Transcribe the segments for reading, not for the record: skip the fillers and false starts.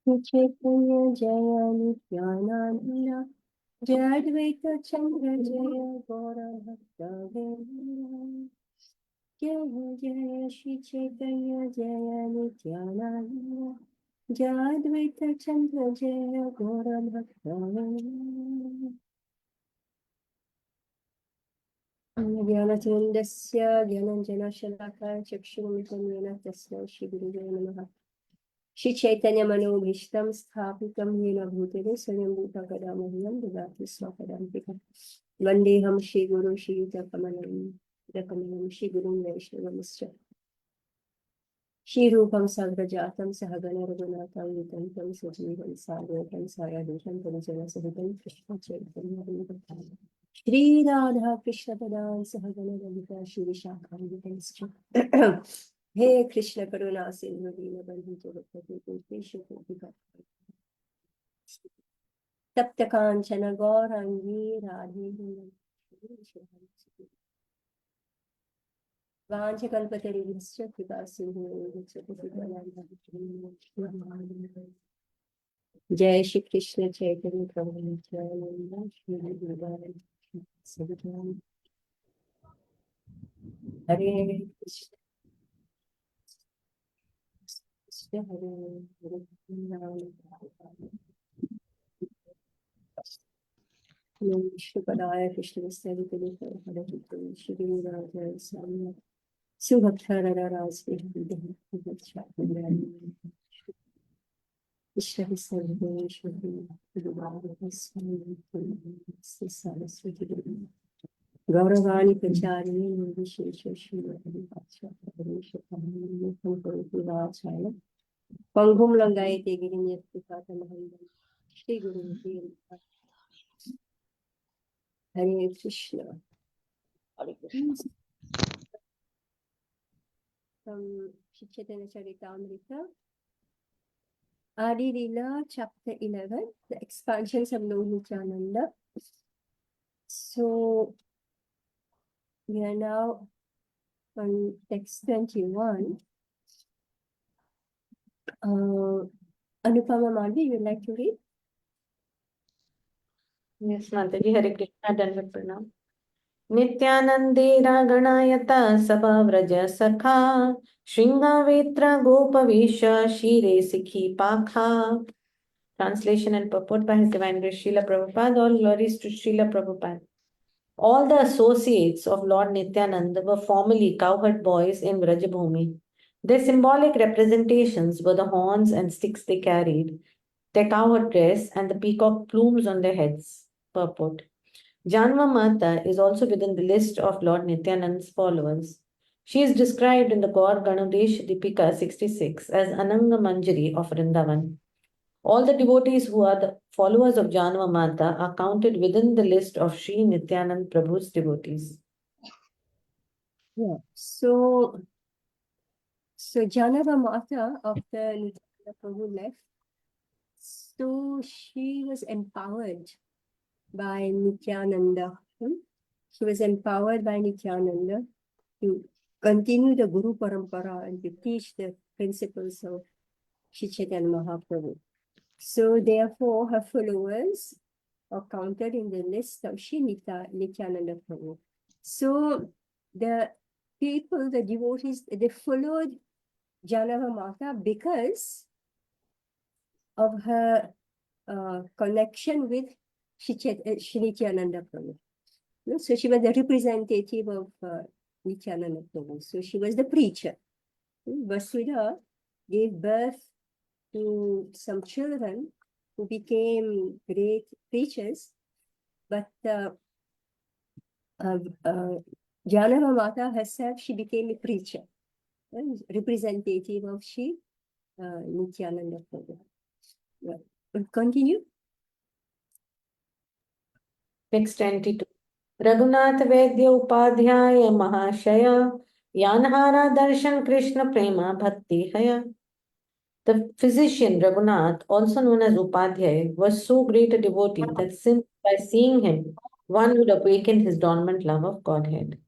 चैतन्य जय नित्यानंद जय अद्वैत चंद्र जय गौरभक्तवृंद जय जय श्री चैतन्य जय नित्यानंद जय अद्वैत चंद्र जय गौरभक्तवृंद ज्ञानचन्द्रस्य ज्ञानञ्जनशलाकाय चक्षुरुन्मिलितं येन तस्मै श्रीगुरुवे नमः। श्रीचैतन्यमनोभीष्टं स्थापितं येन भूतले स्वयं भूतकदा मह्यं ददाति स्वपदान्तिकं। वन्देऽहं श्रीगुरुं श्रीयुतकमलं श्रीगुरुं वैष्णवंश्च श्रीरूपं साग्रजातं सहगण रघुनाथं वितं सजीवं साद्वैतं साराधीशं परिजनसहितं कृष्णचैतन्यं श्री राधा कृष्ण पदां सहगण ललिता श्री विशाखान्वितंश्च हे कृष्ण करुणा सिंधु दीनबन्धु जगत्पते गोपेश तप्त कांचन गौरांगी राधे वाञ्छकल्पतरुभ्यश्च कृपा सिन्धुभ्यश्च जय श्री कृष्ण चैतन्य प्रभु नित्यानंद श्री गुरुदेव हरे कृष्ण हरे हरे विष्णुपदाय कृष्णविस्तरितले श्रीराजाय स्वामी सुभक्तारराजते सरस्वती गौरवाणी प्रचारिणी निर्विशेष पंगुम लंगायते गिरिण्यस्तिपातमहं श्री गुरु हरे कृष्ण हरे Krishna Charitamrita Adi Lila chapter 11 the expansions of Lord Nityananda. So we are now on text 21. Anupama Madhvi, you would like to read? Yes, Mataji. Hare Krishna, Dandavat Pranam. Nityanandera Ganayata Sabhavraj Sakha Shringavetra Gopavisha Shire Sikhi Pakha. Translation and purport by His Divine Grace Srila Prabhupada. All glories to Srila Prabhupada. All the associates of Lord Nityananda were formerly cowherd boys in Vrajabhumi. Their symbolic representations were the horns and sticks they carried, their cowherd dress, and the peacock plumes on their heads. Purport. Janma Mata is also within the list of Lord Nityananda's followers. She is described in the Gaur Ganodesh Deepika 66 as Ananga Manjari of Vrindavan. All the devotees who are the followers of Janma Mata are counted within the list of Sri Nityanand Prabhu's devotees. Yeah. So Janava Mata after Nityananda Prabhu left, so she was empowered by Nityananda. She was empowered by Nityananda to continue the Guru Parampara and to teach the principles of Shri Chaitanya Mahaprabhu. So therefore, her followers are counted in the list of Shri Nityananda Prabhu. So the people, the devotees, they followed Janava Mata because of her connection with Shri Nityananda Prabhu. So she was the representative of Nityananda Prabhu. So she was the preacher. Vasudha gave birth to some children who became great preachers, but Janava Mata herself, she became a preacher, representative of Shri Nityananda Prabhu. Well, continue. Text 22. Raghunath Vedya Upadhyaya Mahashaya Yanhara Darshan Krishna Prema Bhakti Haya. The physician Raghunath, also known as Upadhyaya, was so great a devotee that simply by seeing him, one would awaken his dormant love of Godhead.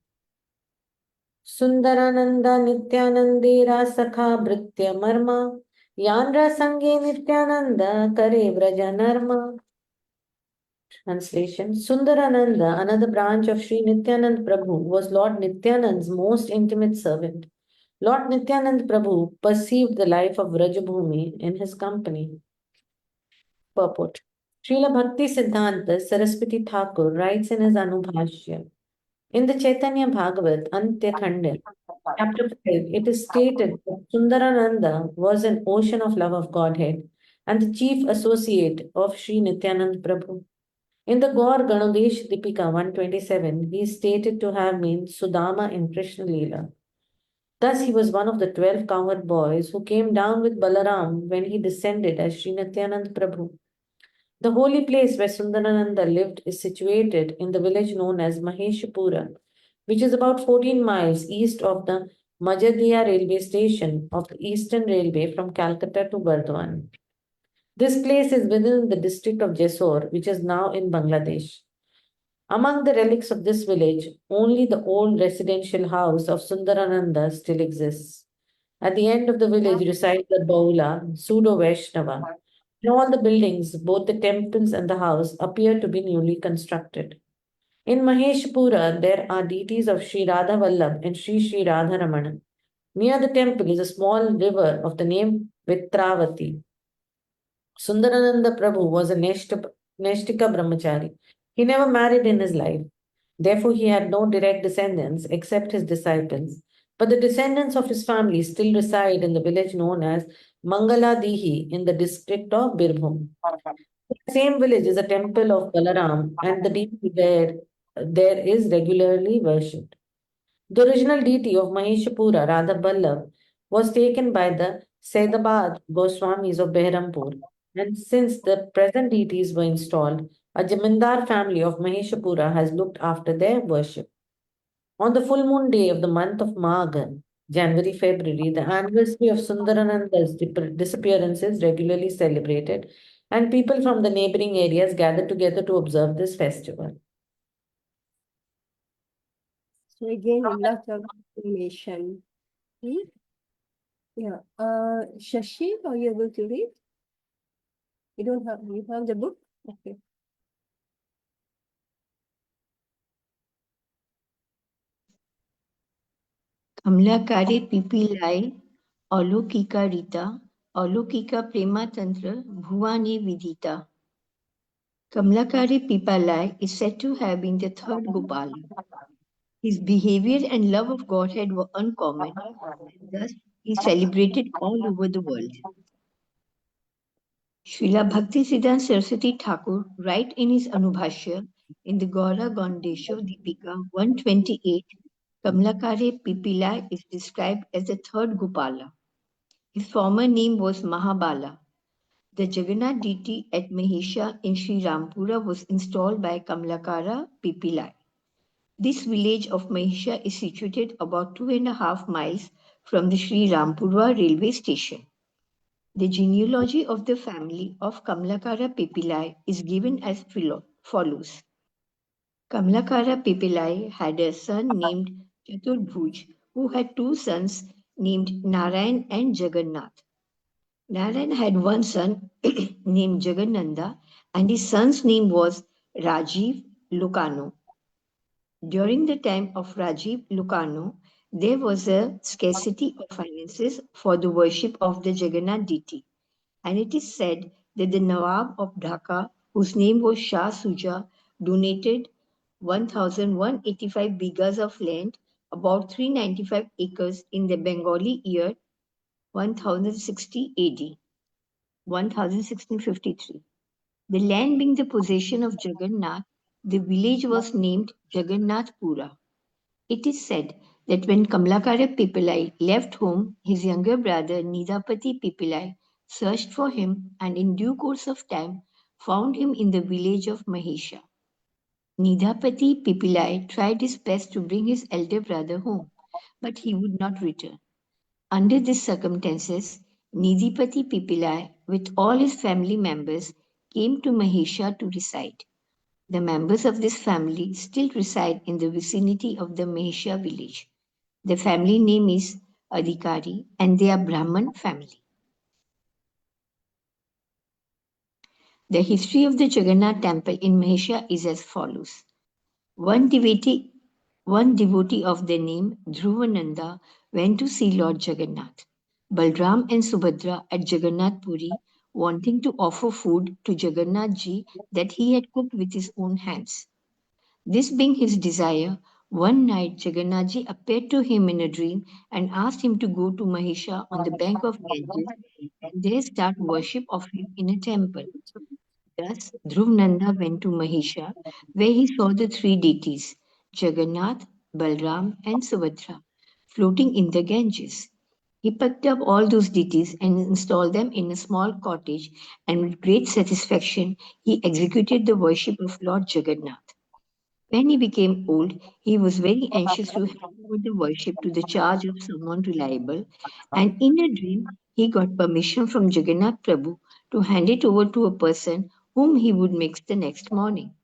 Sundarananda Nityanandera Sakha Bhritya Marma Yandra Sange Nityananda Kare Vraja Narma. Translation. Sundarananda, another branch of Sri Nityanand Prabhu, was Lord Nityanand's most intimate servant. Lord Nityanand Prabhu perceived the life of Vrajabhumi in his company. Purport. Srila Bhakti Siddhanta Saraswati Thakur writes in his Anubhashya, in the Chaitanya Bhagavat Antya Khanda, chapter 5, it is stated that Sundarananda was an ocean of love of Godhead and the chief associate of Sri Nityanand Prabhu. In the Gaur Ganodesh Dipika 127, he is stated to have been Sudama in Krishna Leela. Thus, he was one of the 12 cowherd boys who came down with Balaram when he descended as Sri Nityanand Prabhu. The holy place where Sundarananda lived is situated in the village known as Maheshapura, which is about 14 miles east of the Majadiya railway station of the Eastern Railway from Calcutta to Burdwan. This place is within the district of Jessore, which is now in Bangladesh. Among the relics of this village, only the old residential house of Sundarananda still exists. At the end of the village resides the Baula, pseudo Vaishnava. In all the buildings, both the temples and the house, appear to be newly constructed. In Maheshpura, there are deities of Sri Radha Vallabh and Sri Radha Ramana. Near the temple is a small river of the name Vitravati. Sundarananda Prabhu was a Neshtika brahmachari. He never married in his life. Therefore, he had no direct descendants except his disciples. But the descendants of his family still reside in the village known as Mangaladihi in the district of Birbhum. The same village is a temple of Balaram, and the deity there is regularly worshipped. The original deity of Maheshapura, Radha Ballabh, was taken by the Saidabad Goswamis of Behrampur, and since the present deities were installed, a Jamindar family of Maheshapura has looked after their worship. On the full moon day of the month of Magh, January February, the anniversary of Sundarananda's disappearance is regularly celebrated, and people from the neighboring areas gather together to observe this festival. So again, a lot of information. Hmm? Yeah. Shashi, are you able to read? You have the book? Okay. कमलाकारे पिपीलाय अलौकिका Rita अलौकिका प्रेमातंत्र Bhuvani vidita. Kamlakari Pipalai is said to have been the third Gopala. His behavior and love of Godhead were uncommon, and thus he is celebrated all over the world. Srila Bhaktisiddhanta Saraswati Thakur writes in his Anubhashya in the Gaura Gandesho Deepika 128, Kamlakare Pipilai is described as the third Gopala. His former name was Mahabala. The Jagannath deity at Mahisha in Sri Rampura was installed by Kamlakara Pipilai. This village of Mahisha is situated about 2.5 miles from the Sri Rampura railway station. The genealogy of the family of Kamlakara Pipilai is given as follows. Kamlakara Pipilai had a son named Chaturbhuj, who had two sons named Narayan and Jagannath. Narayan had one son named Jagannanda, and his son's name was Rajiv Lucano. During the time of Rajiv Lucano, there was a scarcity of finances for the worship of the Jagannath deity, and it is said that the Nawab of Dhaka, whose name was Shah Suja, donated 1,185 bighas of land, about 395 acres in the Bengali year 1060 AD. 1653. The land being the possession of Jagannath, the village was named Jagannathpura. It is said that when Kamlakara Pipilai left home, his younger brother Nidapati Pipilai searched for him and in due course of time found him in the village of Mahisha. Nidapati Pipilai tried his best to bring his elder brother home, but he would not return. Under these circumstances, Nidipati Pipilai, with all his family members, came to Mahisha to reside. The members of this family still reside in the vicinity of the Mahisha village. The family name is Adhikari and they are Brahman family. The history of the Jagannath temple in Mahisha is as follows. One devotee of the name Dhruvananda went to see Lord Jagannath. Balram and Subhadra at Jagannath Puri, wanting to offer food to Jagannath ji that he had cooked with his own hands. This being his desire, one night Jagannath ji appeared to him in a dream and asked him to go to Mahisha on the bank of Ganges and there start worship of him in a temple. Thus, Dhruvananda went to Mahisha, where he saw the three deities, Jagannath, Balram, and Subhadra, floating in the Ganges. He picked up all those deities and installed them in a small cottage, and with great satisfaction, he executed the worship of Lord Jagannath. When he became old, he was very anxious to hand over the worship to the charge of someone reliable, and in a dream, he got permission from Jagannath Prabhu to hand it over to a person whom he would mix the next morning.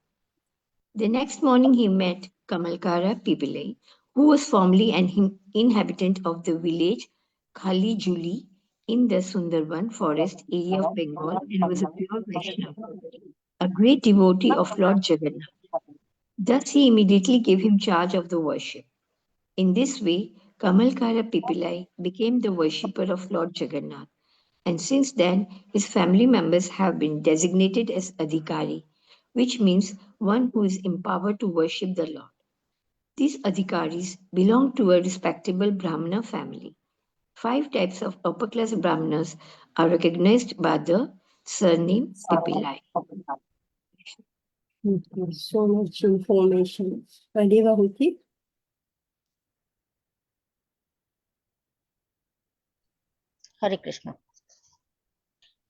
The next morning, he met Kamalkara Pipilai, who was formerly an inhabitant of the village Khali Juli in the Sundarban forest area of Bengal and was a pure Vaishnava, a great devotee of Lord Jagannath. Thus, he immediately gave him charge of the worship. In this way, Kamalkara Pipilai became the worshipper of Lord Jagannath, and since then his family members have been designated as Adhikari, which means one who is empowered to worship the Lord. These Adhikaris belong to a respectable Brahmana family. 5 types of upper class Brahmanas are recognized by the surname Pipilai. So much information. Devahuti? Hare Krishna.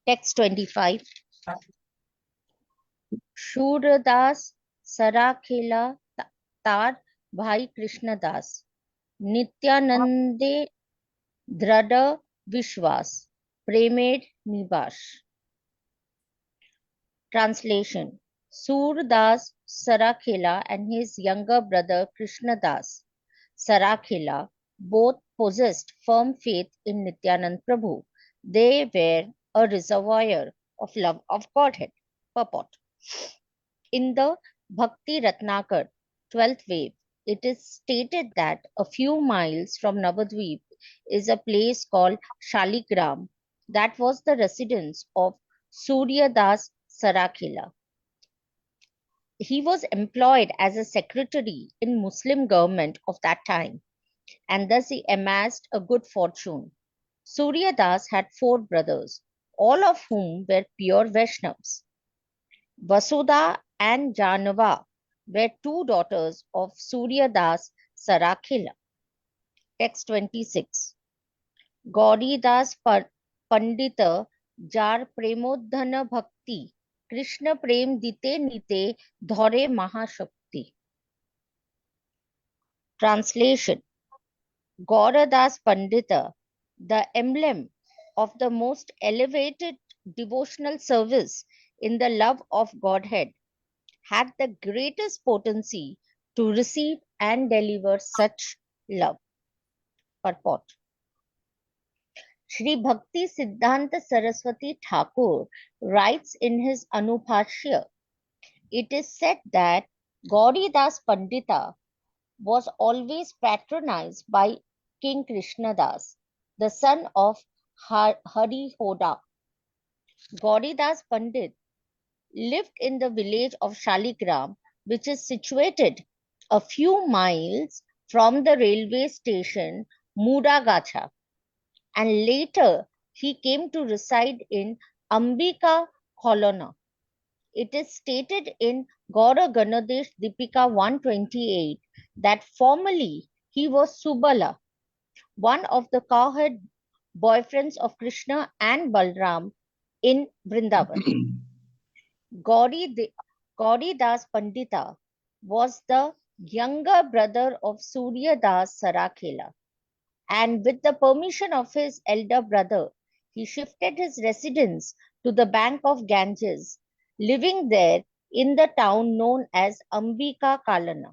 Text 25. Shurdas Sarakhela Tar Bhai Krishna Das Nityanande Drada Vishwas Premed Nibas. Translation. Surdas Sarakhela and his younger brother Krishna Das Sarakhela both possessed firm faith in Nityanand Prabhu. They were a reservoir of love of Godhead. Purport. In the Bhakti Ratnakar 12th wave, it is stated that a few miles from Navadvip is a place called Shaligram that was the residence of Surya Das Sarakhela. He was employed as a secretary in Muslim government of that time, and thus he amassed a good fortune. Surya Das had 4 brothers, all of whom were pure Vaishnavas. Vasudha and Janava were 2 daughters of Surya Das Sarakhela. Text 26. Gauri Das Pandita Jar Premodhana Bhakti Krishna Prem Dite Nite Dhore Mahashakti. Translation. Gauradas Pandita, the emblem of the most elevated devotional service in the love of Godhead, had the greatest potency to receive and deliver such love. Purport. Sri Bhakti Siddhanta Saraswati Thakur writes in his Anubhashya, it is said that Gauridas Pandita was always patronized by King Krishnadas, the son of Hari Hoda. Gauridas Pandit lived in the village of Shaligram, which is situated a few miles from the railway station Mudagacha, and later he came to reside in Ambika Kholona. It is stated in Gaura Ganadesh Deepika 128 that formerly he was Subala, one of the cowherd boyfriends of Krishna and Balram in Vrindavan. Gauri Das Pandita was the younger brother of Surya Das Sarakhela, and with the permission of his elder brother, he shifted his residence to the bank of Ganges, living there in the town known as Ambika Kalana.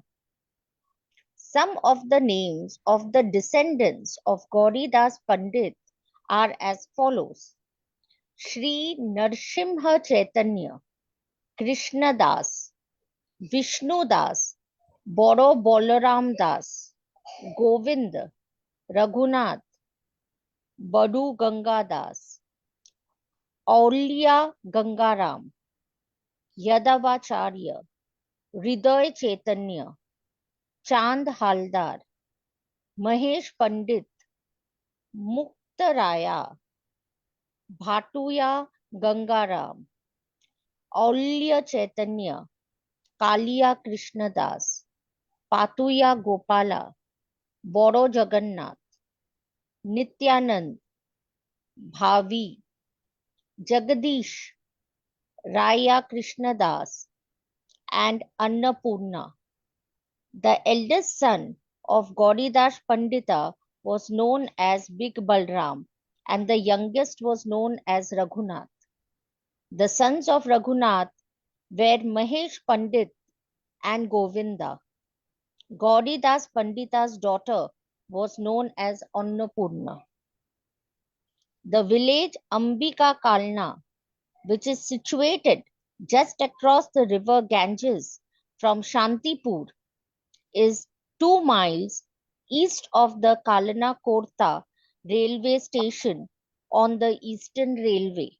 Some of the names of the descendants of Gauridas Pandit are as follows. Sri Narsimha Chaitanya, Krishna Das, Vishnu Das, Boro Bolaram Das, Govind, Raghunath, Badu Ganga Das, Aulia Gangaram, Yadavacharya, Hriday Chaitanya, Chand Haldar, Mahesh Pandit, Muktaraya, Bhatuya Gangaram, Aulia Chaitanya, Kalia Krishna Das, Patuya Gopala, Boro Jagannath, Nityanand, Bhavi, Jagadish, Raya Krishna Das, and Annapurna. The eldest son of Gauridas Pandita was known as Big Balram, and the youngest was known as Raghunath. The sons of Raghunath were Mahesh Pandit and Govinda. Gauridas Pandita's daughter was known as Annapurna. The village Ambika Kalna, which is situated just across the river Ganges from Shantipur, is 2 miles east of the Kalana Korta railway station on the Eastern Railway.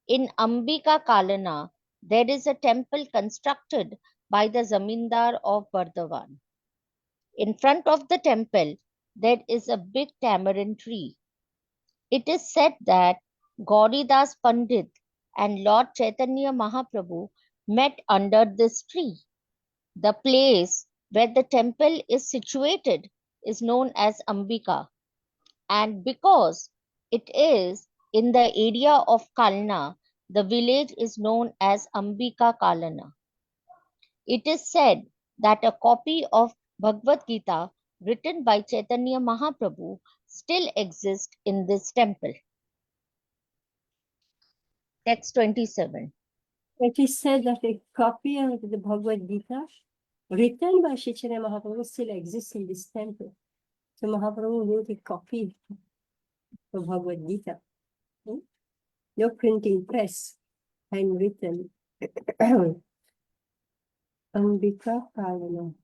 In Ambika Kalana, there is a temple constructed by the Zamindar of Bardhawan. In front of the temple, there is a big tamarind tree. It is said that Gauridas Pandit and Lord Chaitanya Mahaprabhu met under this tree. The place where the temple is situated is known as Ambika, and because it is in the area of Kalna, the village is known as Ambika Kalana. It is said that a copy of Bhagavad Gita written by Chaitanya Mahaprabhu still exists in this temple. Text 27. It is said that a copy of the Bhagavad Gita written by Sri Chaitanya Mahaprabhu still exists in this temple. So Mahaprabhu wrote a copy of Bhagavad Gita. No printing press, handwritten. Ambika Kalana.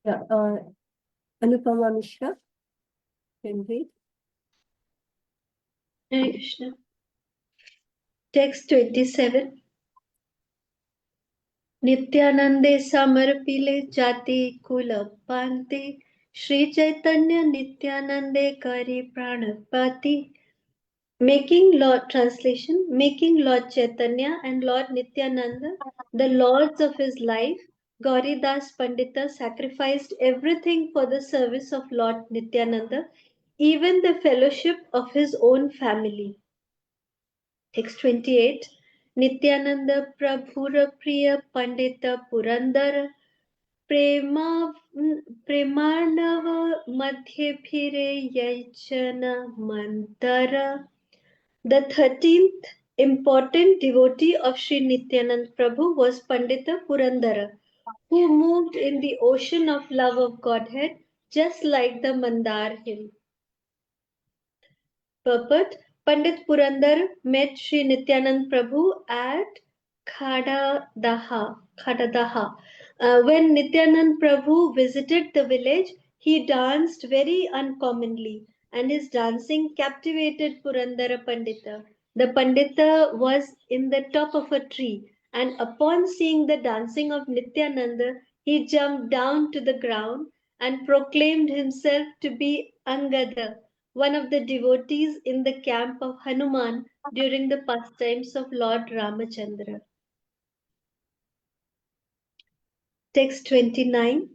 Yeah, Anupama Mishra, can you read? Hare Krishna. Text 27. Nityanande samarpile jati kula panti Shri Chaitanya Nityanande kari pranapati. Making Lord Chaitanya and Lord Nityananda the lords of his life, Gauridas Pandita sacrificed everything for the service of Lord Nityananda, even the fellowship of his own family. Text 28. Nityananda Prabhura Priya Pandita Purandara Premarnava Madhye Phire Yaichana Mantara. The 13th important devotee of Sri Nityanand Prabhu was Pandita Purandara, who moved in the ocean of love of Godhead just like the Mandar hill. Purport: Pandit Purandar met Sri Nityanand Prabhu at Khadadaha. When Nityanand Prabhu visited the village, he danced very uncommonly, and his dancing captivated Purandara Pandita. The Pandita was in the top of a tree, and upon seeing the dancing of Nityananda, he jumped down to the ground and proclaimed himself to be Angada, one of the devotees in the camp of Hanuman during the pastimes of Lord Ramachandra. Text 29.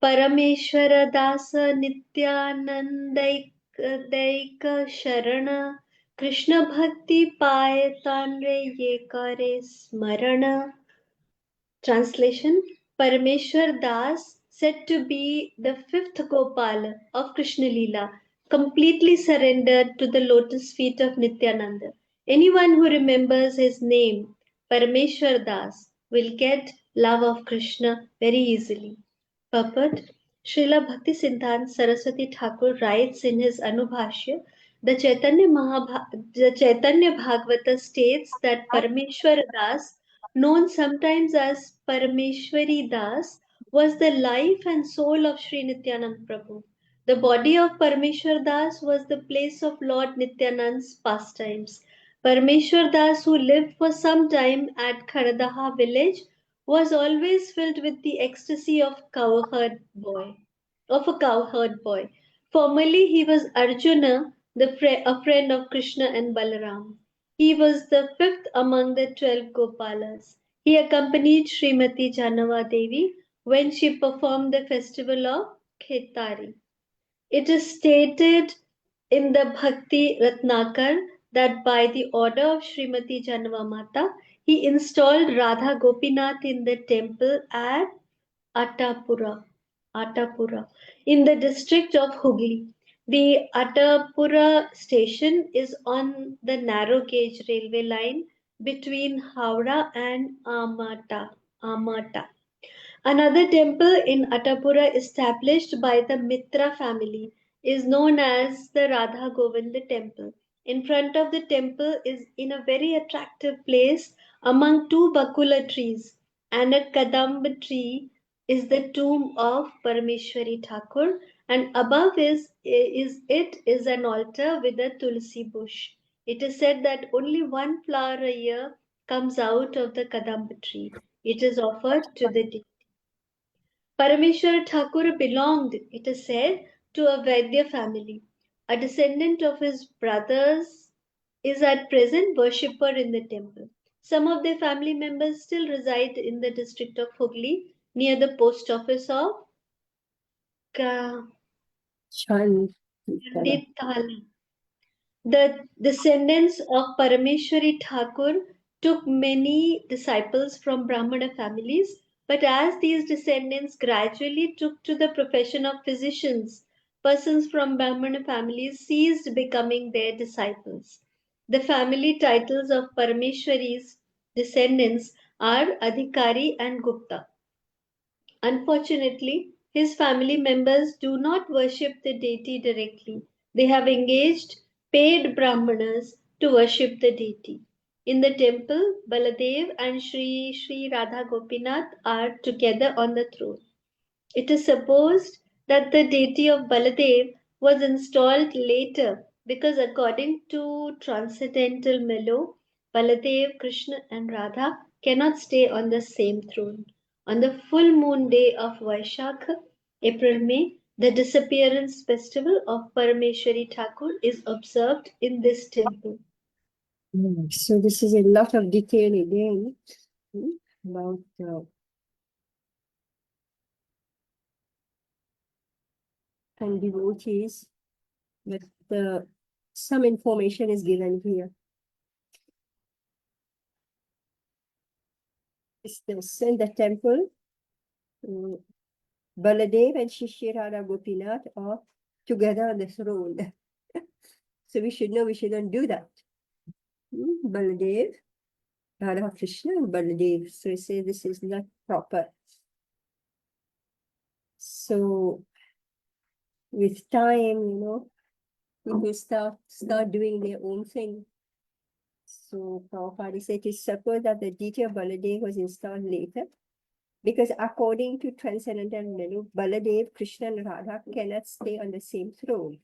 Parameshwara Dasa Nityanandaika Sharana Krishna Bhakti Payatanre Yekare Smarana. Translation: Parameshwar Das, said to be the fifth Gopal of Krishna Lila, completely surrendered to the lotus feet of Nityananda. Anyone who remembers his name, Parameshwar Das, will get love of Krishna very easily. Purport: Srila Bhakti Siddhanta Saraswati Thakur writes in his Anubhashya The Chaitanya Bhagavata states that Parameshwar Das, known sometimes as Parameshwari Das, was the life and soul of Sri Nityanand Prabhu. The body of Parameshwar Das was the place of Lord Nityanand's pastimes. Parameshwar Das, who lived for some time at Kharadaha village, was always filled with the ecstasy of a cowherd boy. Formerly, he was Arjuna, a friend of Krishna and Balaram. He was the fifth among the 12 Gopalas. He accompanied Srimati Janava Devi when she performed the festival of Khetari. It is stated in the Bhakti Ratnakar that by the order of Srimati Janava Mata, he installed Radha Gopinath in the temple at Attapura, Attapura, in the district of Hooghly. The Attapura station is on the narrow gauge railway line between Howrah and Amata. Another temple in Attapura established by the Mitra family is known as the Radha Govinda temple. In front of the temple is in a very attractive place among two bakula trees and a kadamba tree is the tomb of Parameshwari Thakur, and above is an altar with a tulsi bush. It is said that only one flower a year comes out of the kadamba tree. It is offered to the deity. Parameshwar Thakur belonged, it is said, to a Vaidya family. A descendant of his brothers is at present worshipper in the temple. Some of their family members still reside in the district of Hooghly near the post office of Chand. Kandithala. The descendants of Parameshwari Thakur took many disciples from Brahmana families, but as these descendants gradually took to the profession of physicians, persons from Brahmana families ceased becoming their disciples. The family titles of Parameshwari's descendants are Adhikari and Gupta. Unfortunately, his family members do not worship the deity directly. They have engaged paid brahmanas to worship the deity. In the temple, Baladev and Sri Radha Gopinath are together on the throne. It is supposed that the deity of Baladev was installed later because, according to transcendental mellow, Baladev, Krishna, and Radha cannot stay on the same throne. On the full moon day of Vaishakha, April-May, the disappearance festival of Parameshwari Thakur is observed in this temple. So this is a lot of detail again about and devotees, but some information is given here. It's this in the temple. Baladev and Shri Radha Gopinath are together on the throne. So we should know we shouldn't do that. Baladev, Radha Krishna, and Baladev. So we say this is not proper. So with time, people start doing their own thing. So Prabhupada said it is supposed that the deity of Baladev was installed later, because according to transcendental menu, Baladev, Krishna, and Radha cannot stay on the same throne.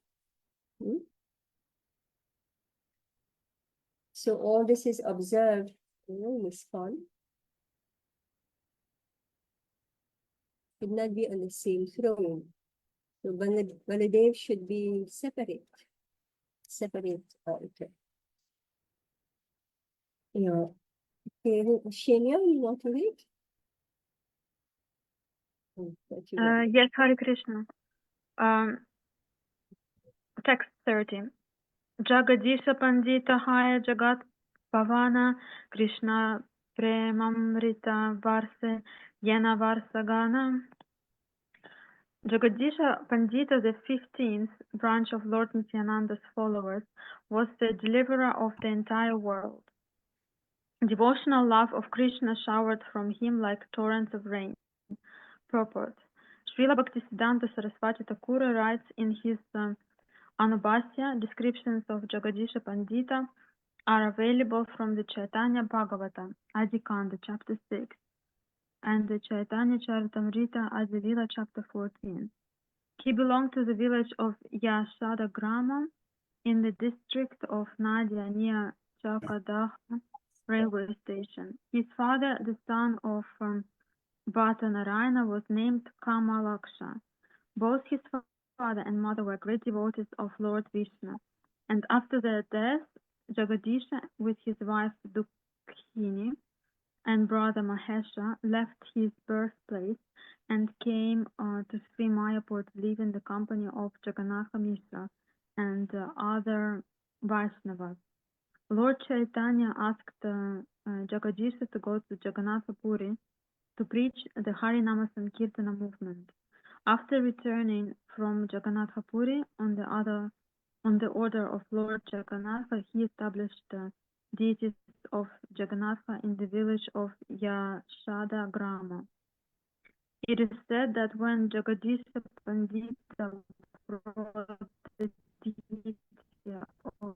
So all this is observed, in ISKCON. Should not be on the same throne. So Baladev should be separate altar. Yeah. Okay, Shenya, you want to read? Yes, Hare Krishna. Text 30. Jagadisha Pandita Haya Jagat Pavana Krishna Premamrita Varse Yena Varsagana. Jagadisha Pandita, the 15th branch of Lord Nityananda's followers, was the deliverer of the entire world. Devotional love of Krishna showered from him like torrents of rain. Purport. Srila Bhaktisiddhanta Saraswati Thakura writes in his Anubhasya, descriptions of Jagadisha Pandita are available from the Chaitanya Bhagavata, Adikanda, chapter 6, and the Chaitanya Charitamrita, Adi Lila, chapter 14. He belonged to the village of Yashada Grama in the district of Nadia near Chakadaha railway station. His father, the son of Bhatta Narayana, was named Kamalaksha. Both his father and mother were great devotees of Lord Vishnu. And after their death, Jagadisha, with his wife Dukhini and brother Mahesha, left his birthplace and came to Sri Mayapur to live in the company of Jagannatha Mishra and other Vaishnavas. Lord Chaitanya asked Jagadisha to go to Jagannatha Puri to preach the Harinama Sankirtana movement. After returning from Jagannatha Puri on the order of Lord Jagannatha, he established deities of Jagannatha in the village of Yashada Grama. It is said that when Jagadisha Pandita brought the deity of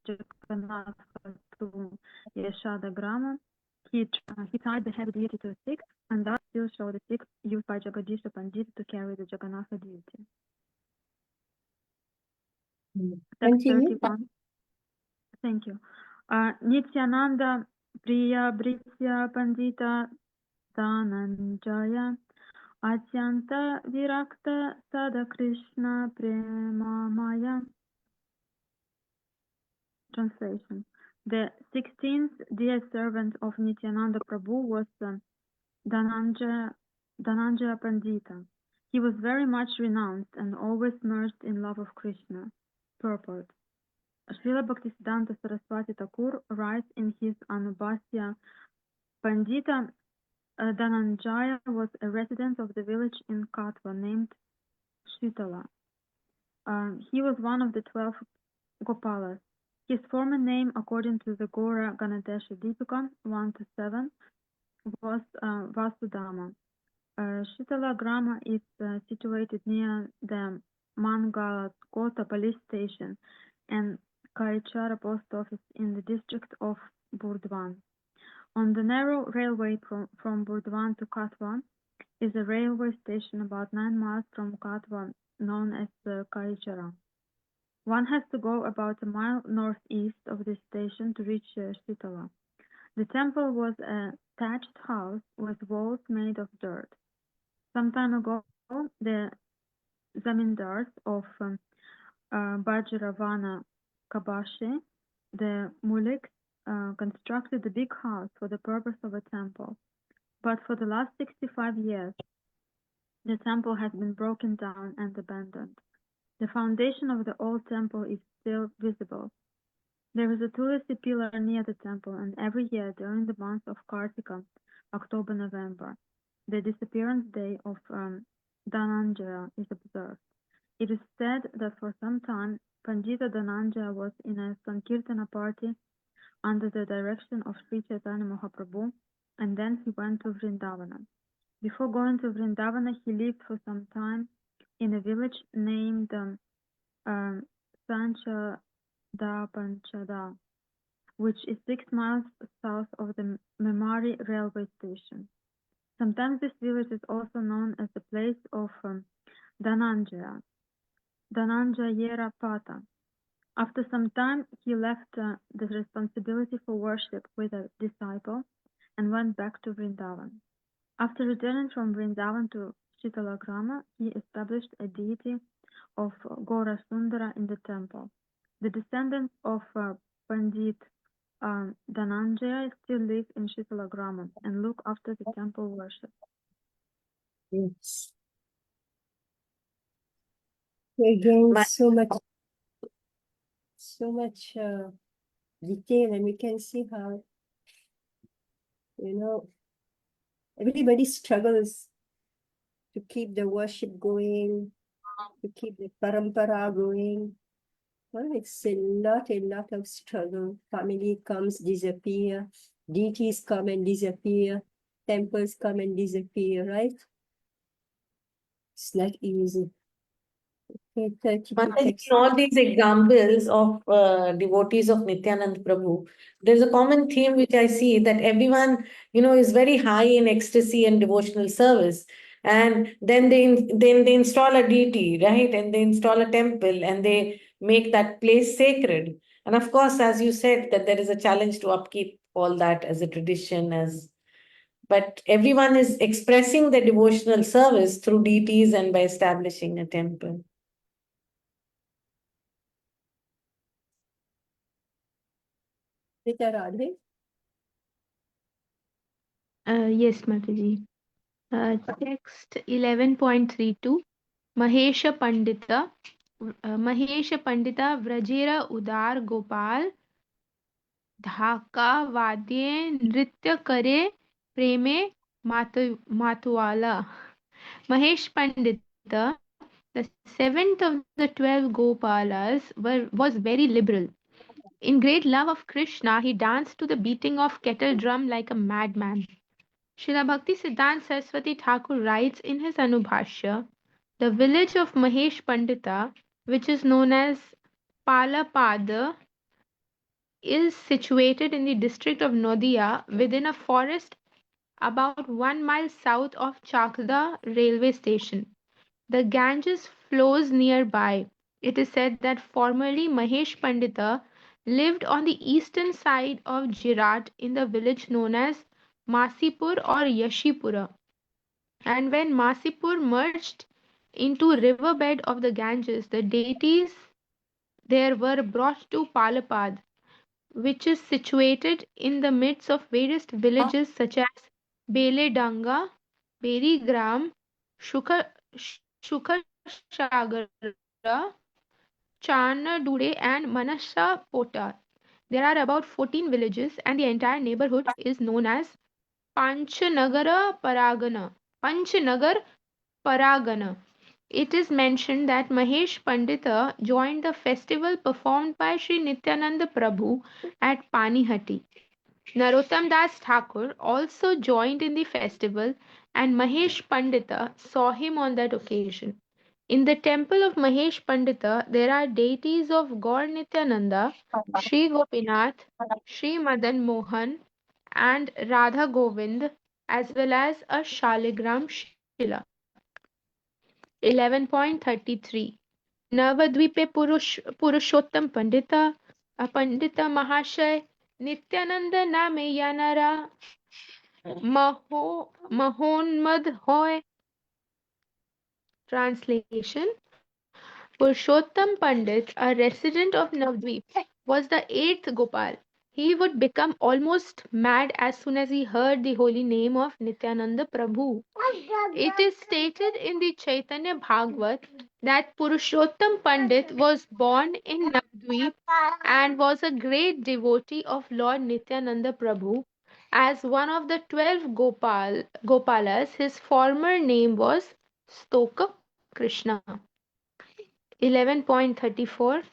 Jagannatha to Yashada Grama, he tied the heavy deity to a stick, and thus still show the stick used by Jagadisha Pandita to carry the Jagannatha deity. Text Continue. 31. Thank you. Nityananda Priya Britya Pandita Dhananjaya Atyanta Virakta Sada Krishna Premamaya. Translation. The 16th dear servant of Nityananda Prabhu was Dhananjaya Pandita. He was very much renounced and always merged in love of Krishna. Purport. Srila Bhaktisiddhanta Saraswati Thakur writes in his Anubhasya, Pandita Dhananjaya was a resident of the village in Katwa named Shitala. He was one of the 12 Gopalas. His former name, according to the Gora Ganadesha Deepika 1-7, was Vasudama. Shitala Grama is situated near the Mangalkota police station and Kaichara post office in the district of Burdwan. On the narrow railway from Burdwan to Katwa is a railway station about 9 miles from Katwa known as Kaichara. One has to go about a mile northeast of this station to reach Shitala. The temple was a thatched house with walls made of dirt. Some time ago, the zamindars of Bajravana Kabashi, the Muliks, constructed a big house for the purpose of a temple. But for the last 65 years, the temple has been broken down and abandoned. The foundation of the old temple is still visible. There is a tulsi pillar near the temple, and every year during the month of Kartika, October-November, the disappearance day of Dhananjaya is observed. It is said that for some time, Pandita Dhananjaya was in a Sankirtana party under the direction of Sri Chaitanya Mahaprabhu, and then he went to Vrindavana. Before going to Vrindavana, he lived for some time in a village named Sanchada Panchada, which is 6 miles south of the Memari railway station. Sometimes this village is also known as the place of Dhananjaya, Dhananjayera Pata. After some time, he left the responsibility for worship with a disciple and went back to Vrindavan. After returning from Vrindavan to Shitalagrama, he established a deity of Gora Sundara in the temple. The descendants of Pandit Dhananjaya still live in Shitalagrama and look after the temple worship. Yes. Again, so much detail, and we can see how, everybody struggles to keep the worship going, to keep the parampara going. Well, it's a lot of struggle. Family comes, disappear, deities come and disappear, temples come and disappear, right? It's not easy. Okay, 32 Mataji, text. in all these examples of devotees of Nityanand Prabhu, there's a common theme which I see that everyone, is very high in ecstasy and devotional service. And then they install a deity, right? And they install a temple and they make that place sacred. And of course, as you said, that there is a challenge to upkeep all that as a tradition, but everyone is expressing their devotional service through deities and by establishing a temple. Rita Radhe. Yes, Mataji. Text 11.32. Mahesha Pandita. Mahesha Pandita Vrajera Udar Gopal धाका वाद्ये नृत्य करे प्रेमे Matuwala. Mahesh Pandita, the seventh of the 12 Gopalas, was very liberal. In great love of Krishna, he danced to the beating of kettle drum like a madman. Srila Bhakti Siddhanta Saraswati Thakur writes in his Anubhashya, the village of Mahesh Pandita, which is known as Palapada, is situated in the district of Nodia within a forest about 1 mile south of Chakda railway station. The Ganges flows nearby. It is said that formerly Mahesh Pandita lived on the eastern side of Jirat in the village known as Masipur or Yashipura. And when Masipur merged into riverbed of the Ganges, the deities there were brought to Palapad, which is situated in the midst of various villages such as Beledanga, Berigram, Shukrasagara, Chanadude, and Manasapota. There are about 14 villages, and the entire neighborhood is known as Panchanagara Paragana. Panchanagar Paragana. It is mentioned that Mahesh Pandita joined the festival performed by Sri Nityananda Prabhu at Panihati. Narottam Das Thakur also joined in the festival, and Mahesh Pandita saw him on that occasion. In the temple of Mahesh Pandita, there are deities of Gaur Nityananda, Sri Gopinath, Sri Madan Mohan, and Radha Govind, as well as a Shaligram Shila. 11.33 नवद्वीपे पुरुषोत्तम पंडिता महाशय नित्यानंद नामे यानारा महोन्मद होय. Translation: Purushottam Pandit, a resident of Navadvip, was the eighth Gopal. He would become almost mad as soon as he heard the holy name of Nityananda Prabhu. It is stated in the Chaitanya Bhagavat that Purushottam Pandit was born in Navadvip and was a great devotee of Lord Nityananda Prabhu. As one of the 12 Gopalas, his former name was Stoka Krishna. 11.34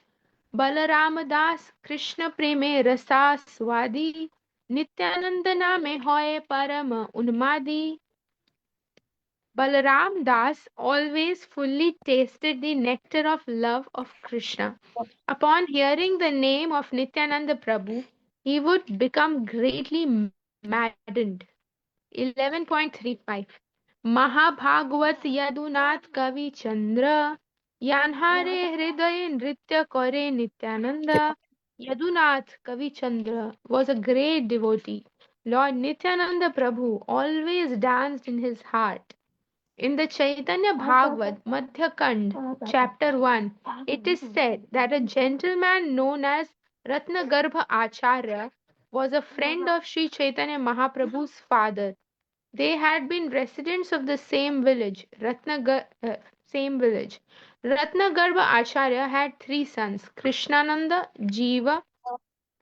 Balramdas Krishna प्रेमे रसास्वादी नित्यानंद नामे होए परम उन्मादी. Balaram Das always fully tasted the nectar of love of Krishna. Upon hearing the name of Nityananda Prabhu, he would become greatly maddened. 11.35 महाभागवत यदुनाथ कवि चंद्र यान्हारे हृदय नृत्य करे Nityananda. Yadunath Kavi Chandra was a great devotee. Lord Nityananda Prabhu always danced in his heart. In the Chaitanya Bhagavat Madhya Kand, chapter 1, it is said that a gentleman known as Ratnagarbha Acharya was a friend of Sri Chaitanya Mahaprabhu's father. They had been residents of the same village. Ratnagarbha Acharya had three sons, Krishnananda, Jiva,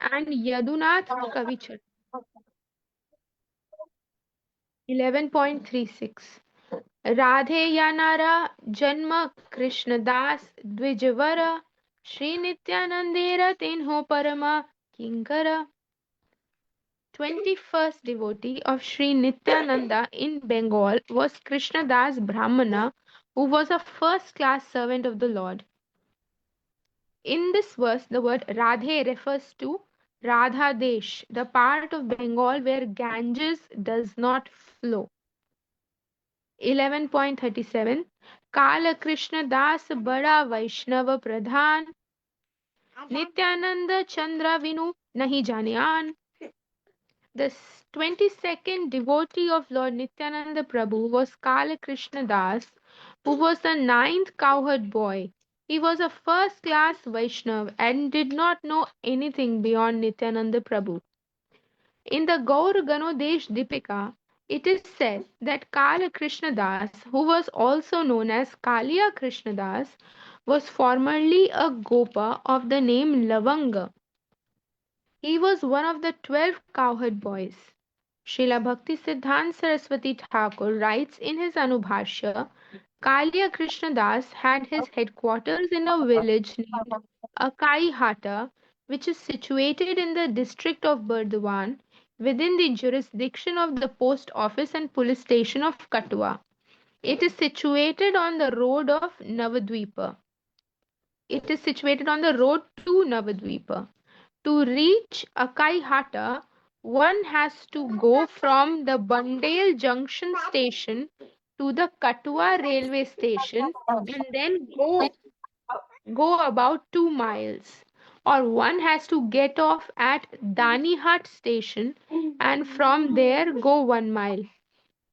and Yadunath Kavichar. 11.36 Radhe यानारा जन्म कृष्णदास द्विजवर श्री नित्यानंदेर तिन्हो परमा किंकर. 21st devotee of Sri Nityananda in Bengal was Krishnadas Brahmana, who was a first class servant of the Lord. In this verse, the word Radhe refers to Radha Desh, the part of Bengal where Ganges does not flow. 11.37 Kala Krishna Das Bada Vaishnava Pradhan Nityananda Chandra Vinu Nahi Janyan. The 22nd devotee of Lord Nityananda Prabhu was Kala Krishna Das, who was the 9th cowherd boy. He was a first class Vaishnav and did not know anything beyond Nityananda Prabhu. In the Gaur Ganodesh Dipika, it is said that Kala Krishna Das, who was also known as Kalia Krishna Das, was formerly a Gopa of the name Lavanga. He was one of the 12 cowherd boys. Srila Bhakti Siddhanta Saraswati Thakur writes in his Anubhashya, Kalia Krishna Das had his headquarters in a village named Akai Hata, which is situated in the district of Burdwan, within the jurisdiction of the post office and police station of Katua. It is situated on the road of Navadvipa. It is situated on the road to Navadvipa. To reach Akai Hata, one has to go from the Bandale Junction station to the Katua railway station and then go about 2 miles. Or one has to get off at Danihat station and from there go 1 mile.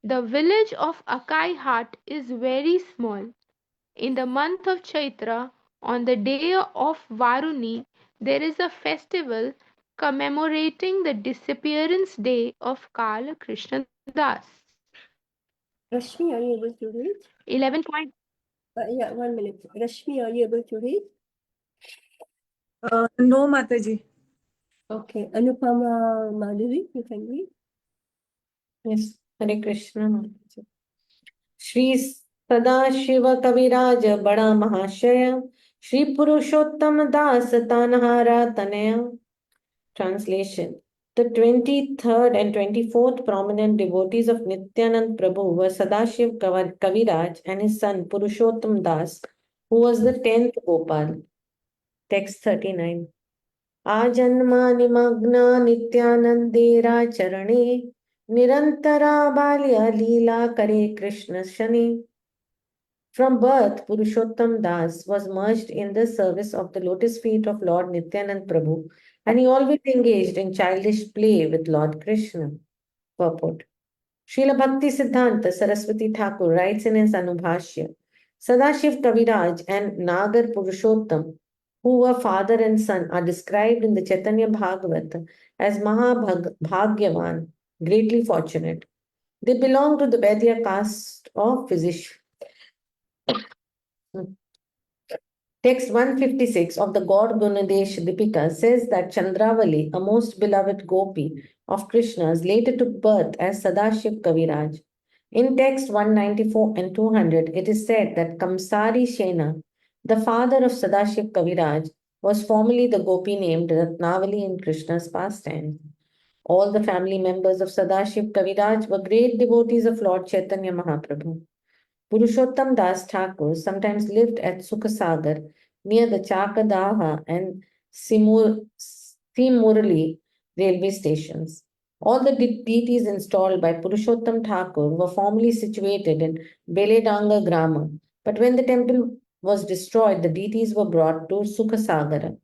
The village of Akai Hat is very small. In the month of Chaitra, on the day of Varuni, there is a festival commemorating the disappearance day of Kala Krishna Das. Rashmi, are you able to read? 11. Yeah, 1 minute. Rashmi, are you able to read? No, Mataji. Okay. Anupama Madhuri, you can read. Yes, Hare Krishna. Mataji. Shri Sadashiva Kaviraj Bada Mahashaya Shri Purushottam Das Tanhara Tanaya. Translation. The 23rd and 24th prominent devotees of Nityanand Prabhu were Sadashiv Kaviraj and his son Purushottam Das, who was the 10th Gopal. Text 39. Ajanma nimagna Nityanandera charane Nirantara balya lila kare Krishna shani. From birth, Purushottam Das was merged in the service of the lotus feet of Lord Nityanand Prabhu, and he always engaged in childish play with Lord Krishna. Purport. Srila Bhakti Siddhanta Saraswati Thakur writes in his Anubhashya, Sadashiv Kaviraj and Nagar Purushottam, who were father and son, are described in the Chaitanya Bhagavata as Mahabhagyavan, greatly fortunate. They belong to the Vaidya caste of physicians. Text 156 of the God Gunadesh Dipika says that Chandravali, a most beloved gopi of Krishna's, later took birth as Sadashiv Kaviraj. In text 194 and 200, it is said that Kamsari Shena, the father of Sadashiv Kaviraj, was formerly the gopi named Ratnavali in Krishna's pastime. All the family members of Sadashiv Kaviraj were great devotees of Lord Chaitanya Mahaprabhu. Purushottam Das Thakur sometimes lived at Sukhasagar near the Chakadaha and Simurali railway stations. All the deities installed by Purushottam Thakur were formerly situated in Beledanga Grama, but when the temple was destroyed, the deities were brought to Sukhasagara.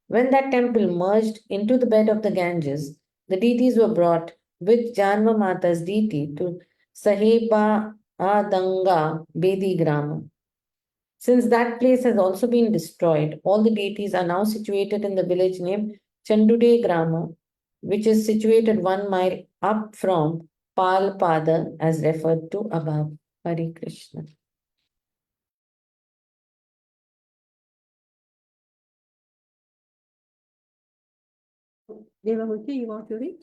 When that temple merged into the bed of the Ganges, the deities were brought with Janma Mata's deity to Saheba Adanga Bedi Grama. Since that place has also been destroyed, all the deities are now situated in the village named Chandude Grama, which is situated 1 mile up from Palpada as referred to above. Hare Krishna. Devahuti, you want to read?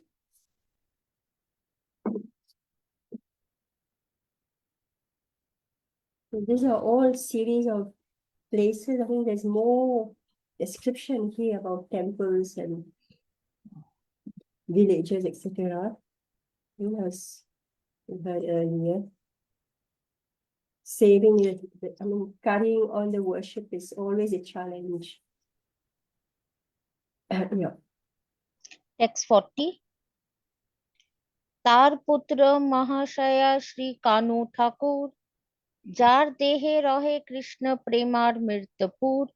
So these are all series of places. I think there's more description here about temples and villages, etc. As we heard earlier. saving I mean, carrying on the worship is always a challenge. Yeah. Text 40. तार पुत्र महाशया श्री कानू Thakur jar देहे रहे Krishna प्रेमार मृतपुर.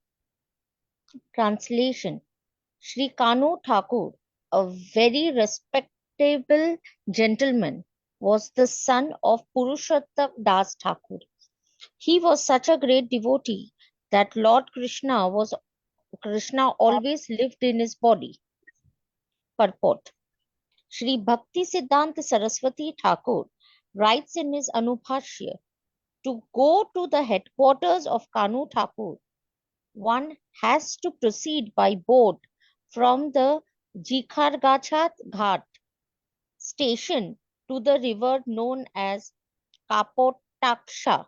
Translation. Sri Kanu Thakur, a very respectable gentleman, was the son of Purushottam Das Thakur. He was such a great devotee that Lord Krishna always lived in his body. Purport. Sri Bhakti Siddhanta Saraswati Thakur writes in his Anubhashya, to go to the headquarters of Kanu Thakur, one has to proceed by boat from the Jikhargacha Ghat station to the river known as Kapotaksha.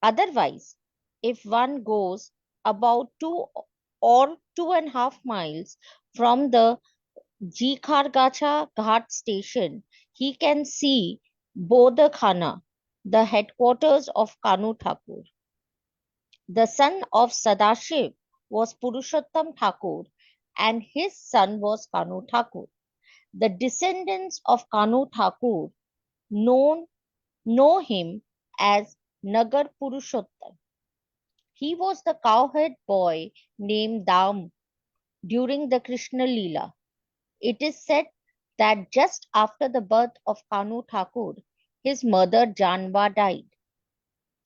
Otherwise, if one goes about 2 or 2.5 miles from the Jikhargacha Ghat station, he can see Bodhakhana, the headquarters of Kanu Thakur. The son of Sadashiv was Purushottam Thakur and his son was Kanu Thakur. The descendants of Kanu Thakur know him as Nagar Purushottam. He was the cowherd boy named Dam during the Krishna lila. It is said that just after the birth of Kanu Thakur, his mother Janva died.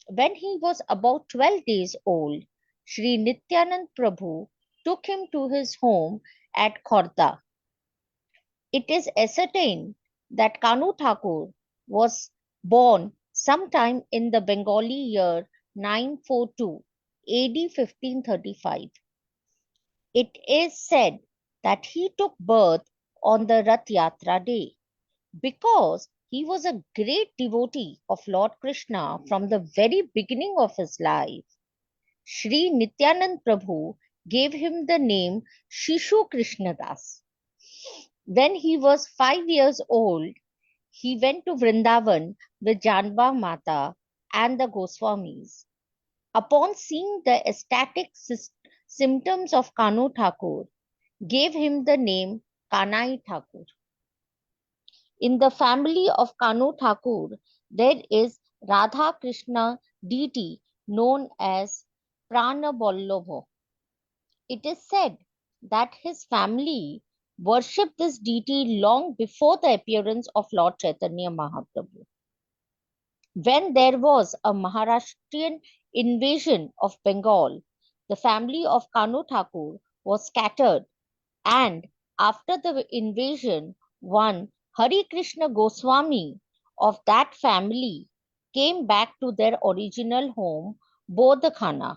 When he was about 12 days old, Sri Nityanand Prabhu took him to his home at Khorda. It is ascertained that Kanu Thakur was born sometime in the Bengali year 942 AD 1535. It is said that he took birth on the Rath Yatra day because he was a great devotee of Lord Krishna from the very beginning of his life. Sri Nityanand Prabhu gave him the name Shishu Krishnadas. When he was 5 years old, he went to Vrindavan with Janva Mata and the Goswamis. Upon seeing the ecstatic symptoms of Kanu Thakur, gave him the name Kanai Thakur. In the family of Kanu Thakur, there is Radha Krishna deity known as Prana Vallabha. It is said that his family worshipped this deity long before the appearance of Lord Chaitanya Mahaprabhu. When there was a Maharashtrian invasion of Bengal, the family of Kanu Thakur was scattered, and after the invasion, one Hari Krishna Goswami of that family came back to their original home, Bodhakhana,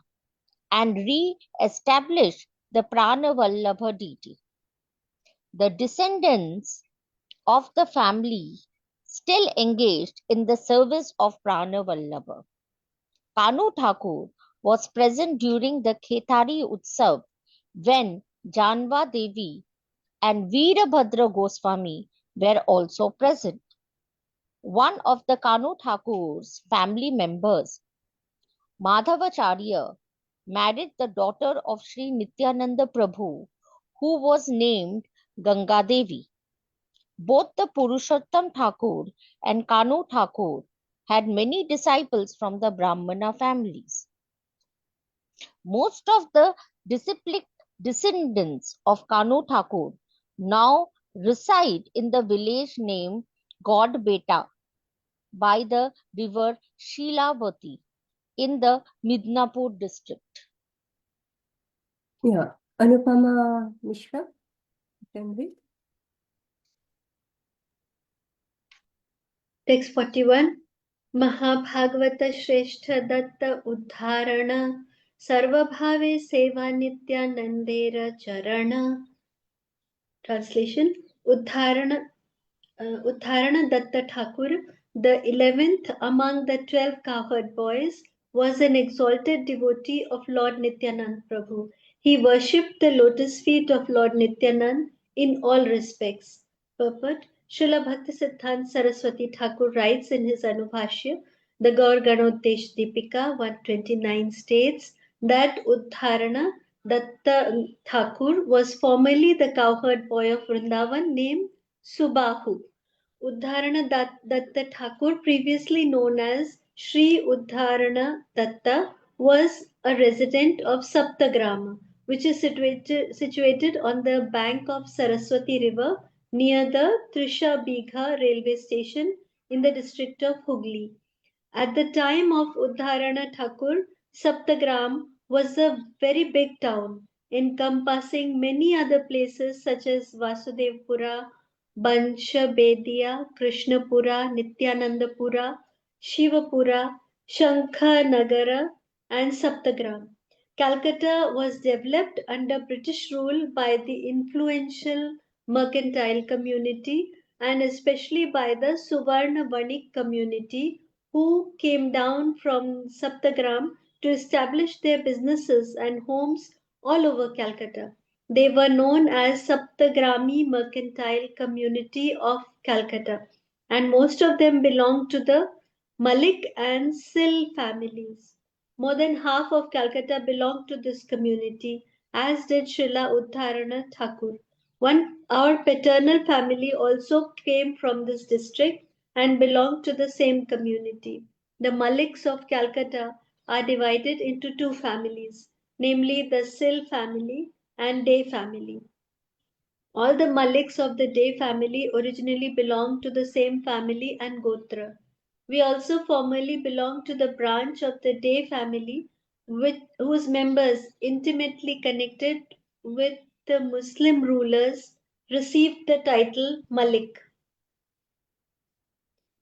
and re-established the Prana Vallabha deity. The descendants of the family still engaged in the service of Prana Vallabha. Kanu Thakur was present during the Khetari Utsav when Janva Devi and Veerabhadra Goswami were also present. One of the Kanu Thakur's family members, Madhavacharya, married the daughter of Sri Nityananda Prabhu, who was named Ganga Devi. Both the Purushottam Thakur and Kanu Thakur had many disciples from the Brahmana families. Most of the descendants of Kanu Thakur now reside in the village named Godbeta by the river Shilavati in the Midnapur district. Yeah. Anupama Mishra, you can read. Text 41. Mahabhagavata Shrestha Datta Uddharana Sarvabhave Seva Nityanandera Charana. Translation. Uddharana Datta Thakur, the 11th among the 12 cowherd boys, was an exalted devotee of Lord Nityanand Prabhu. He worshipped the lotus feet of Lord Nityanand in all respects. Purport. Srila Bhaktisiddhanta Saraswati Thakur writes in his Anubhashya, The Gaur Ganotesh Deepika 129 states that Uddharana Datta Thakur was formerly the cowherd boy of Vrindavan named Subahu. Uddharana Datta Thakur, previously known as Sri Uddharana Datta, was a resident of Saptagrama, which is situated on the bank of Saraswati River near the Trisha Bigha railway station in the district of Hooghly. At the time of Uddharana Thakur, Saptagram was a very big town, encompassing many other places such as Vasudevpura, Banshabedia, Krishnapura, Nityanandapura, Shivapura, Shankhanagara, and Saptagram. Calcutta was developed under British rule by the influential mercantile community and especially by the Suvarna Vanik community who came down from Saptagram to establish their businesses and homes all over Calcutta. They were known as Saptagrami Mercantile Community of Calcutta, and most of them belonged to the Malik and Sil families. More than half of Calcutta belonged to this community, as did Srila Uddharana Thakur. Our paternal family also came from this district and belonged to the same community. The Maliks of Calcutta are divided into two families, namely the Sil family and Day family. All the Maliks of the Day family originally belonged to the same family and Gotra. We also formerly belonged to the branch of the Day family, whose members, intimately connected with the Muslim rulers, received the title Malik.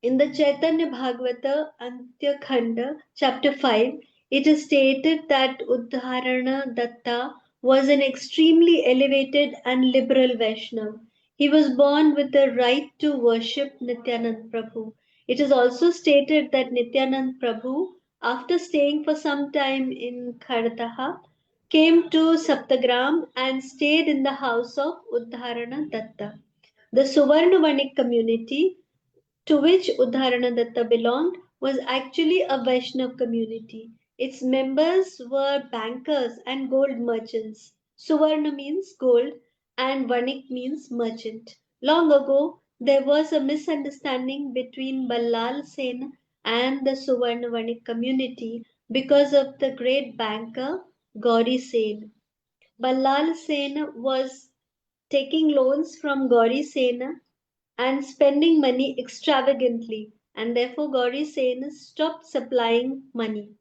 In the Chaitanya Bhagavata Antya Khanda, chapter 5, it is stated that Uddharana Datta was an extremely elevated and liberal Vaishnav. He was born with the right to worship Nityanand Prabhu. It is also stated that Nityanand Prabhu, after staying for some time in Khardaha, came to Saptagram and stayed in the house of Uddharana Datta. The Suvarnavanik community to which Uddharanadatta belonged was actually a Vaishnav community. Its members were bankers and gold merchants. Suvarna means gold and Vanik means merchant. Long ago, there was a misunderstanding between Ballal Sen and the Suvarna Vanik community because of the great banker Gauri Sen. Ballal Sen was taking loans from Gauri Sen and spending money extravagantly, and therefore Gauri Sen stopped supplying money.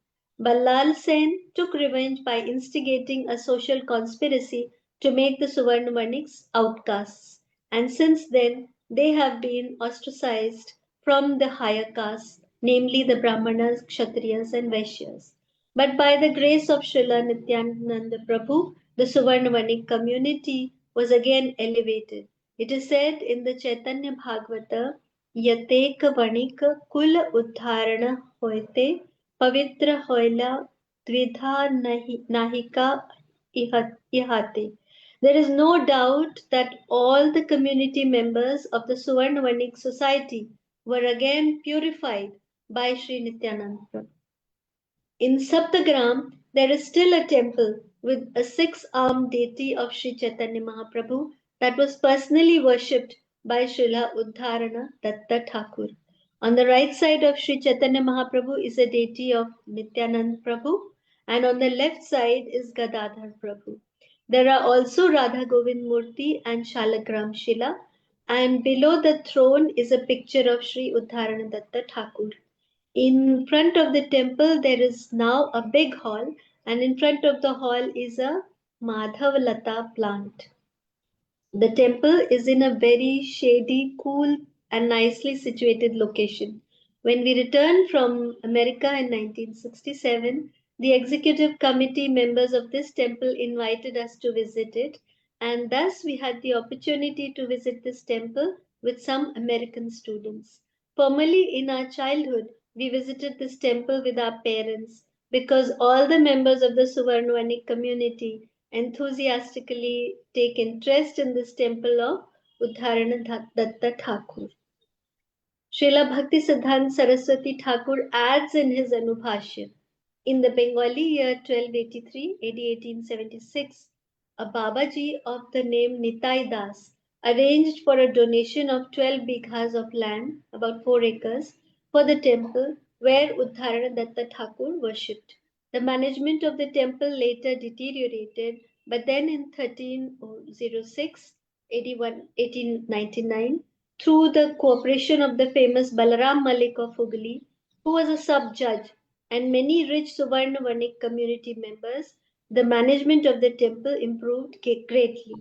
Ballal Sen took revenge by instigating a social conspiracy to make the Suvarnamaniks outcasts, and since then they have been ostracized from the higher castes, namely the Brahmanas, Kshatriyas, and Vaishyas. But by the grace of Srila Nityananda Prabhu, the Suvarnamanik community was again elevated. It is said in the Chaitanya Bhagavata, Yatek Vanik Kul Uddharana Hoite Pavitra Hoila Dvidha Nahika Ihate. There is no doubt that all the community members of the Suvarnavanik society were again purified by Sri Nityananda. In Saptagram, there is still a temple with a six-armed deity of Sri Chaitanya Mahaprabhu that was personally worshipped by Srila Uddharana Datta Thakur. On the right side of Sri Chaitanya Mahaprabhu is a deity of Nityanand Prabhu, and on the left side is Gadadhar Prabhu. There are also Radha Govind Murti and Shalagram Shila, and below the throne is a picture of Sri Uddharana Datta Thakur. In front of the temple, there is now a big hall, and in front of the hall is a Madhavalata plant. The temple is in a very shady, cool, and nicely situated location. When we returned from America in 1967, the executive committee members of this temple invited us to visit it, and thus we had the opportunity to visit this temple with some American students. Formerly, in our childhood, we visited this temple with our parents because all the members of the Suvarnavanik community enthusiastically take interest in this temple of Uddharana Datta Thakur. Srila Bhakti Siddhanta Saraswati Thakur adds in his Anubhashya, in the Bengali year 1283, AD 1876, a Babaji of the name Nitai Das arranged for a donation of 12 bighas of land, about 4 acres, for the temple where Uddharana Datta Thakur worshipped. The management of the temple later deteriorated, but then in 1306, 1899, through the cooperation of the famous Balaram Malik of Hooghly, who was a sub-judge, and many rich Suvarna Vanik community members, the management of the temple improved greatly.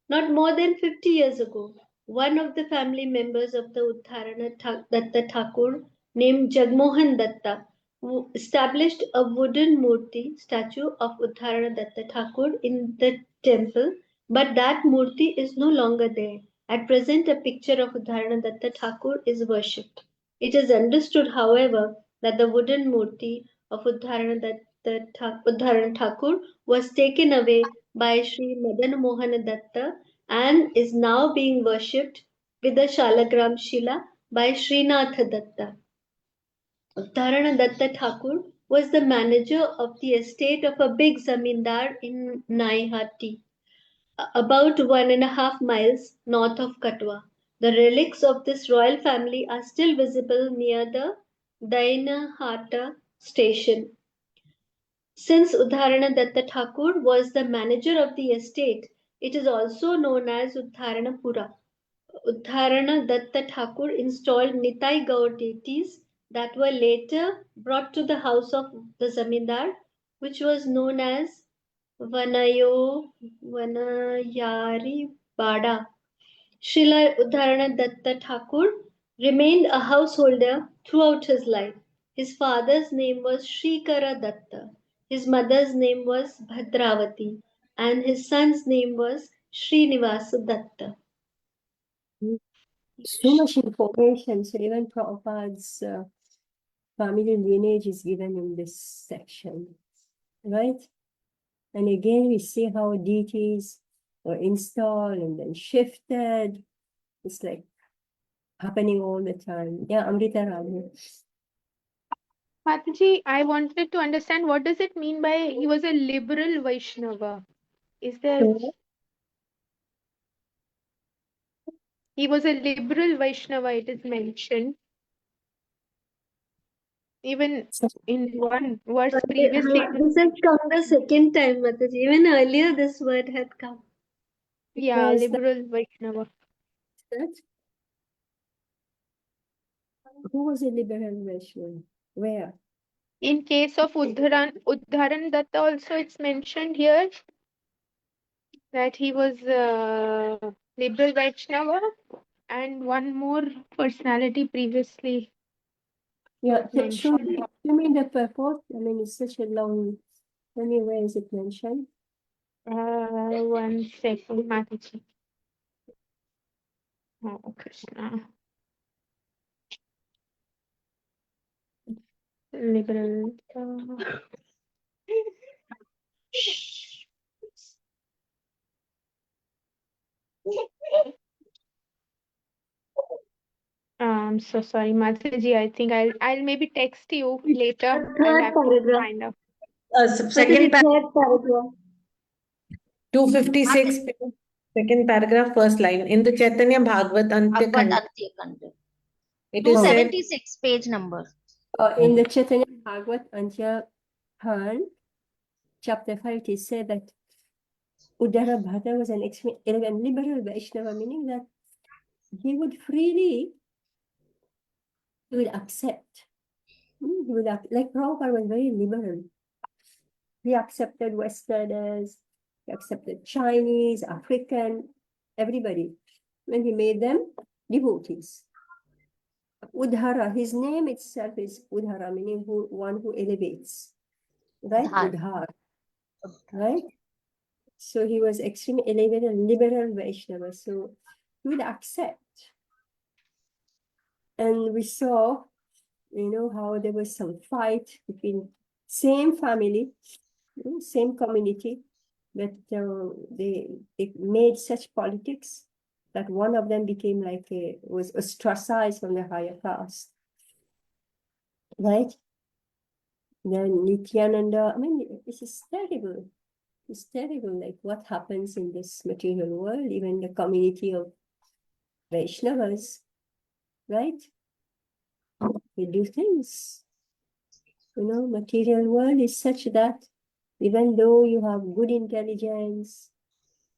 Not more than 50 years ago, one of the family members of the Uddharana Datta Thakur, named Jagmohan Datta, who established a wooden murti statue of Uddharana Datta Thakur in the temple, but that murti is no longer there. At present, a picture of Uddharana Datta Thakur is worshipped. It is understood, however, that the wooden murti of Uddharana Thakur was taken away by Sri Madan Mohan Datta and is now being worshipped with a Shalagram Shila by Srinath Datta. Uddharana Datta Thakur was the manager of the estate of a big zamindar in Naihati, about 1.5 miles north of Katwa. The relics of this royal family are still visible near the Dainahata station. Since Uddharana Datta Thakur was the manager of the estate, it is also known as Uddharanapura. Uddharana Datta Thakur installed Nitai Gaur deities that were later brought to the house of the Zamindar, which was known as Vanayari Bada. Srila Uddharana Datta Thakur remained a householder throughout his life. His father's name was Shrikara Datta, his mother's name was Bhadravati, and his son's name was Srinivasa Datta. So much information. So even Prabhupada's family lineage is given in this section, right? And again, we see how deities were installed and then shifted. It's like happening all the time. Yeah, Amrita Rani. Mataji, I wanted to understand what does it mean by he was a liberal Vaishnava? Is there he was a liberal Vaishnava, it is mentioned. Even in one verse previously. This has come the second time, Mataji. Even earlier, this word had come. Yeah, Where is liberal Vaishnava. that? Who was a liberal Vaishnava? Where? In case of Uddharan Datta also it's mentioned here that he was liberal Vaishnava, and one more personality previously Yeah, show mentioned. me the purport. I mean, it's such a long. Tell me where is it mentioned? 1 second, Mataji. Oh, Krishna. Liberal. I'm so sorry, Mataji. I think I'll maybe text you later. I'll Third have to paragraph. find out. Mataji, third paragraph. 256, second paragraph, first line. In the Chaitanya Bhagavat Antya Bhagavad Khand, Antya Khand. it is said, 276 page number. In the Chaitanya Bhagavat Antya Khand, chapter 5, it is said that Uddhara Bhata was an extreme liberal Vaishnava, meaning that he would freely, he would accept. He would like Prabhupada was very liberal. He accepted Westerners, he accepted Chinese, African, everybody. And he made them devotees. Uddhara, his name itself is Uddhara, meaning one who elevates. Right? Uddhar. Right? So he was extremely elevated, liberal Vaishnava. So he would accept. And we saw, how there was some fight between same family, same community, but they made such politics that one of them became was ostracized from the higher caste. Right? Then Nityananda, I mean, this is terrible. It's terrible, like what happens in this material world, even the community of Vaishnavas, right? We do things. You know, material world is such that even though you have good intelligence,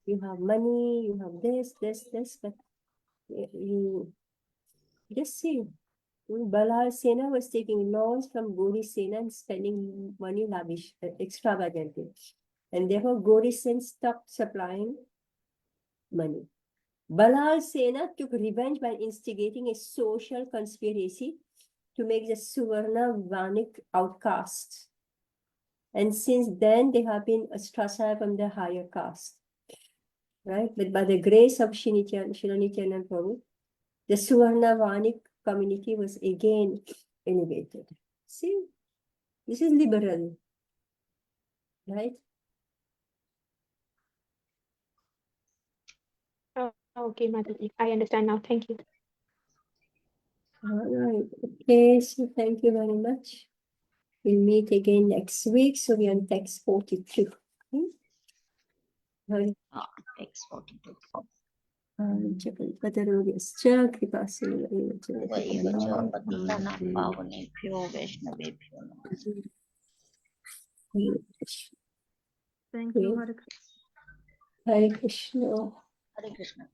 you have money, you have this, but you just see, Balal Sena was taking loans from Gauri Sena and spending money lavish, extravagantly. And therefore, Gauri Sena stopped supplying money. Balal Sena took revenge by instigating a social conspiracy to make the Suvarna Vanik outcasts. And since then, they have been ostracized from the higher caste. Right? But by the grace of Srila Nityananda Prabhu, the Suvarna Vanik community was again elevated. See, this is liberal, right? Oh, okay, Mataji. I understand now. Thank you. All right. Okay, so thank you very much. We'll meet again next week. So we're on text 42. Right. Text 42. जगन्पतरोगश्च कृपासिन्धुश्च wav च पतितानां पावनेभ्यो वैष्णवेभ्यो नमः। Thank you, Hare Krishna. Hare Krishna. Hare Krishna.